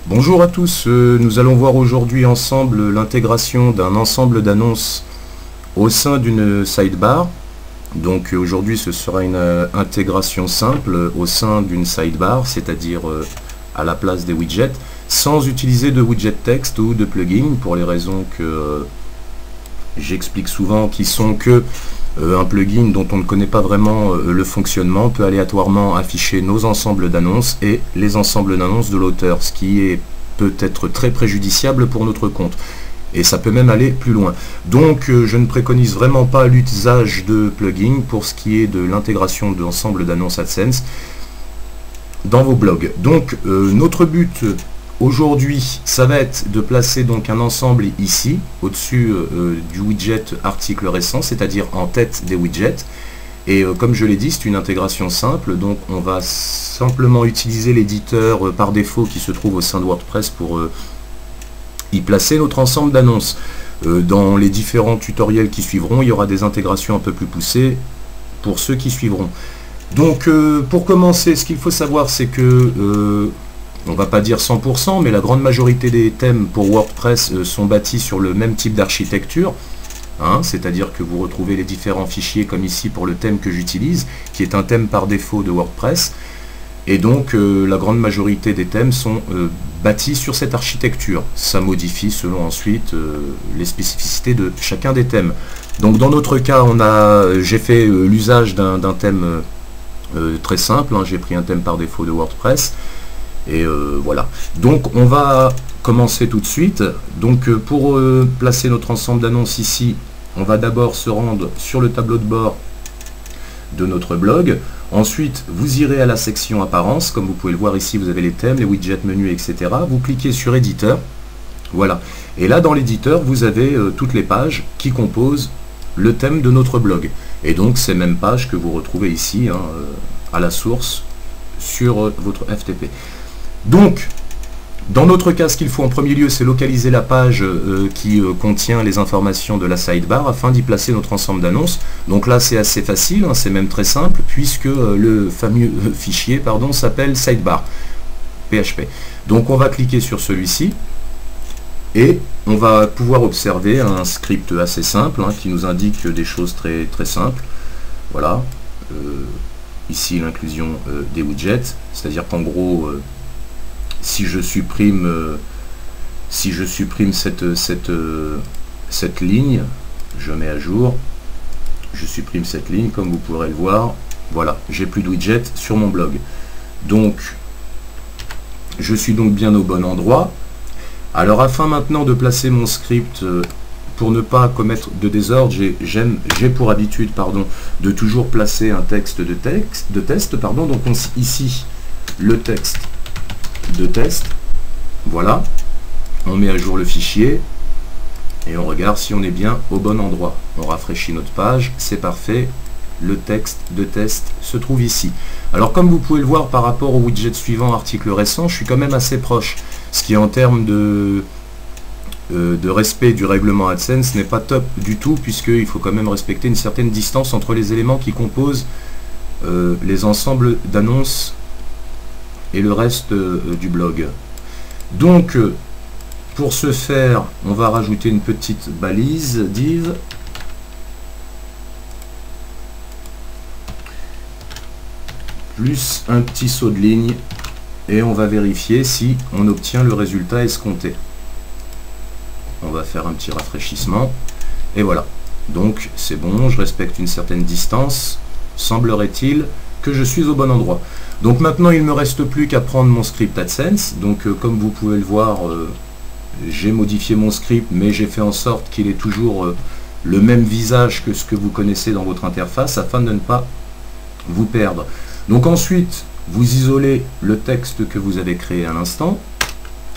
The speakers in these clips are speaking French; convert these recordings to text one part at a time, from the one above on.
Bonjour à tous, nous allons voir aujourd'hui ensemble l'intégration d'un ensemble d'annonces au sein d'une sidebar. Donc aujourd'hui ce sera une intégration simple au sein d'une sidebar, c'est-à-dire à la place des widgets, sans utiliser de widget texte ou de plugin, pour les raisons que j'explique souvent, qui sont que un plugin dont on ne connaît pas vraiment le fonctionnement peut aléatoirement afficher nos ensembles d'annonces et les ensembles d'annonces de l'auteur, ce qui est peut être très préjudiciable pour notre compte. Et ça peut même aller plus loin. Donc je ne préconise vraiment pas l'usage de plugins pour ce qui est de l'intégration d'ensemble d'annonces AdSense dans vos blogs. Donc notre but aujourd'hui, ça va être de placer donc un ensemble ici, au-dessus du widget article récent, c'est-à-dire en tête des widgets. Et comme je l'ai dit, c'est une intégration simple, donc on va simplement utiliser l'éditeur par défaut qui se trouve au sein de WordPress pour y placer notre ensemble d'annonces. Dans les différents tutoriels qui suivront, il y aura des intégrations un peu plus poussées pour ceux qui suivront. Donc pour commencer, ce qu'il faut savoir, c'est que on va pas dire 100%, mais la grande majorité des thèmes pour WordPress sont bâtis sur le même type d'architecture, hein, c'est-à-dire que vous retrouvez les différents fichiers comme ici pour le thème que j'utilise, qui est un thème par défaut de WordPress, et donc la grande majorité des thèmes sont bâtis sur cette architecture. Ça modifie selon ensuite les spécificités de chacun des thèmes. Donc dans notre cas, j'ai fait l'usage d'un thème très simple, hein, j'ai pris un thème par défaut de WordPress. Et voilà. Donc on va commencer tout de suite. Donc pour placer notre ensemble d'annonces ici, on va d'abord se rendre sur le tableau de bord de notre blog. Ensuite, vous irez à la section apparence. Comme vous pouvez le voir ici, vous avez les thèmes, les widgets, menus, etc. Vous cliquez sur éditeur. Voilà. Et là, dans l'éditeur, vous avez toutes les pages qui composent le thème de notre blog. Et donc, ces mêmes pages que vous retrouvez ici, hein, à la source, sur votre FTP. Donc, dans notre cas, ce qu'il faut en premier lieu, c'est localiser la page qui contient les informations de la sidebar afin d'y placer notre ensemble d'annonces. Donc là, c'est assez facile, hein, c'est même très simple, puisque le fameux fichier s'appelle sidebar PHP. Donc on va cliquer sur celui-ci et on va pouvoir observer un script assez simple, hein, qui nous indique des choses très, très simples. Voilà. Ici, l'inclusion des widgets, c'est-à-dire qu'en gros, si je supprime cette ligne, je mets à jour, je supprime cette ligne, comme vous pourrez le voir, voilà, j'ai plus de widgets sur mon blog. Donc, je suis donc bien au bon endroit. Alors, afin maintenant de placer mon script, pour ne pas commettre de désordre, j'ai pour habitude de toujours placer un texte de test. Donc ici, le texte de test, voilà, on met à jour le fichier et on regarde si on est bien au bon endroit. On rafraîchit notre page, c'est parfait, le texte de test se trouve ici. Alors comme vous pouvez le voir par rapport au widget suivant, article récent, je suis quand même assez proche, ce qui en termes de respect du règlement AdSense n'est pas top du tout, puisqu'il faut quand même respecter une certaine distance entre les éléments qui composent les ensembles d'annonces et le reste du blog. Donc pour ce faire, on va rajouter une petite balise div plus un petit saut de ligne et on va vérifier si on obtient le résultat escompté. On va faire un petit rafraîchissement et voilà, donc c'est bon, je respecte une certaine distance, semblerait-il que je suis au bon endroit. Donc maintenant il ne me reste plus qu'à prendre mon script AdSense. Donc comme vous pouvez le voir, j'ai modifié mon script, mais j'ai fait en sorte qu'il ait toujours le même visage que ce que vous connaissez dans votre interface afin de ne pas vous perdre. Donc ensuite, vous isolez le texte que vous avez créé à l'instant,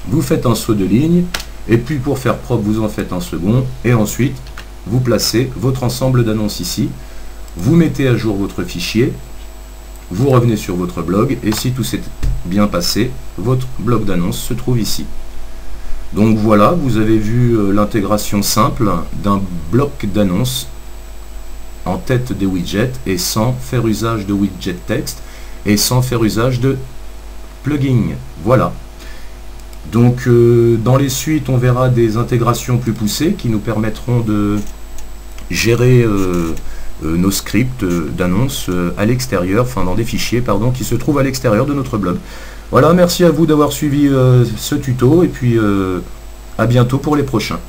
vous faites un saut de ligne, et puis pour faire propre, vous en faites un second, et ensuite, vous placez votre ensemble d'annonces ici, vous mettez à jour votre fichier, vous revenez sur votre blog, et si tout s'est bien passé, votre bloc d'annonces se trouve ici. Donc voilà, vous avez vu l'intégration simple d'un bloc d'annonces en tête des widgets, et sans faire usage de widget texte, et sans faire usage de plugin. Voilà. Donc dans les suites, on verra des intégrations plus poussées qui nous permettront de gérer nos scripts d'annonces à l'extérieur, enfin dans des fichiers pardon, qui se trouvent à l'extérieur de notre blog. Voilà, merci à vous d'avoir suivi ce tuto et puis à bientôt pour les prochains.